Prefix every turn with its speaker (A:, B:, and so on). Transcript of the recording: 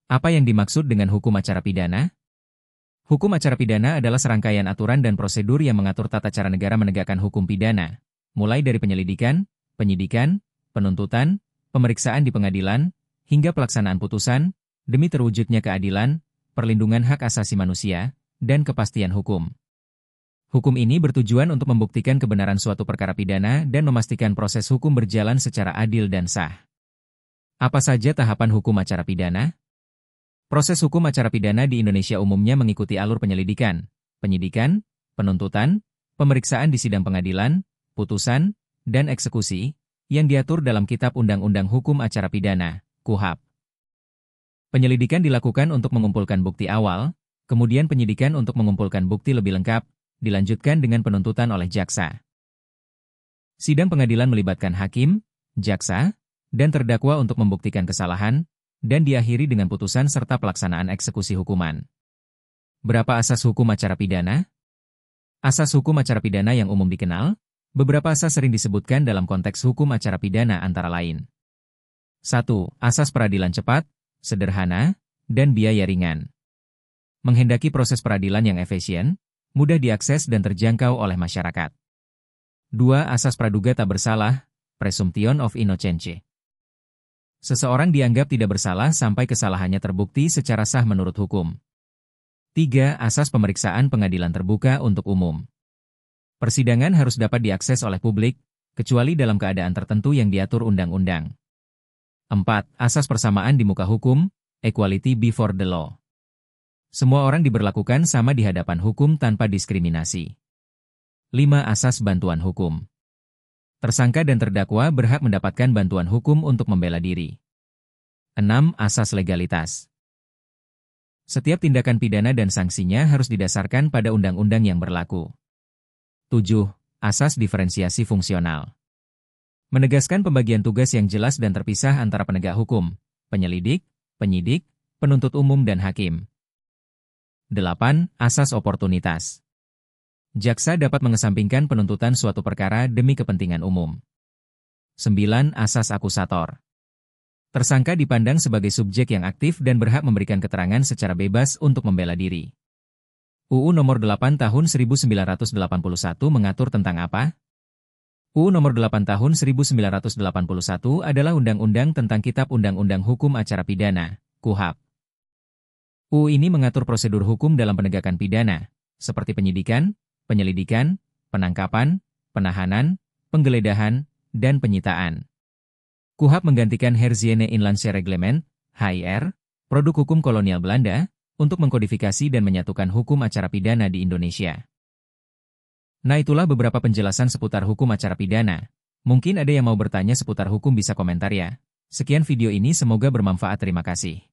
A: Apa yang dimaksud dengan hukum acara pidana? Hukum acara pidana adalah serangkaian aturan dan prosedur yang mengatur tata cara negara menegakkan hukum pidana, mulai dari penyelidikan, penyidikan, penuntutan, pemeriksaan di pengadilan, hingga pelaksanaan putusan, demi terwujudnya keadilan, perlindungan hak asasi manusia, dan kepastian hukum. Hukum ini bertujuan untuk membuktikan kebenaran suatu perkara pidana dan memastikan proses hukum berjalan secara adil dan sah. Apa saja tahapan hukum acara pidana? Proses hukum acara pidana di Indonesia umumnya mengikuti alur penyelidikan, penyidikan, penuntutan, pemeriksaan di sidang pengadilan, putusan, dan eksekusi, yang diatur dalam Kitab Undang-Undang Hukum Acara Pidana, KUHP. Penyelidikan dilakukan untuk mengumpulkan bukti awal, kemudian penyidikan untuk mengumpulkan bukti lebih lengkap, dilanjutkan dengan penuntutan oleh jaksa. Sidang pengadilan melibatkan hakim, jaksa, dan terdakwa untuk membuktikan kesalahan, dan diakhiri dengan putusan serta pelaksanaan eksekusi hukuman. Berapa asas hukum acara pidana? Asas hukum acara pidana yang umum dikenal, beberapa asas sering disebutkan dalam konteks hukum acara pidana antara lain. 1. Asas peradilan cepat, sederhana, dan biaya ringan. Menghendaki proses peradilan yang efisien, mudah diakses dan terjangkau oleh masyarakat. 2. Asas praduga tak bersalah, presumption of innocence. Seseorang dianggap tidak bersalah sampai kesalahannya terbukti secara sah menurut hukum. 3. Asas pemeriksaan pengadilan terbuka untuk umum. Persidangan harus dapat diakses oleh publik, kecuali dalam keadaan tertentu yang diatur undang-undang. 4. Asas persamaan di muka hukum, equality before the law. Semua orang diberlakukan sama di hadapan hukum tanpa diskriminasi. 5. Asas bantuan hukum. Tersangka dan terdakwa berhak mendapatkan bantuan hukum untuk membela diri. 6. Asas legalitas. Setiap tindakan pidana dan sanksinya harus didasarkan pada undang-undang yang berlaku. 7. Asas diferensiasi fungsional. Menegaskan pembagian tugas yang jelas dan terpisah antara penegak hukum, penyelidik, penyidik, penuntut umum dan hakim. 8. Asas oportunitas. Jaksa dapat mengesampingkan penuntutan suatu perkara demi kepentingan umum. 9. Asas akusator. Tersangka dipandang sebagai subjek yang aktif dan berhak memberikan keterangan secara bebas untuk membela diri. UU Nomor 8 Tahun 1981 mengatur tentang apa? UU Nomor 8 Tahun 1981 adalah undang-undang tentang Kitab Undang-Undang Hukum Acara Pidana, KUHP. UU ini mengatur prosedur hukum dalam penegakan pidana, seperti penyidikan, penyelidikan, penangkapan, penahanan, penggeledahan, dan penyitaan. KUHP menggantikan Herziene Inlandse Reglement, HIR, produk hukum kolonial Belanda, untuk mengkodifikasi dan menyatukan hukum acara pidana di Indonesia. Nah, itulah beberapa penjelasan seputar hukum acara pidana. Mungkin ada yang mau bertanya seputar hukum, bisa komentar ya. Sekian video ini, semoga bermanfaat, terima kasih.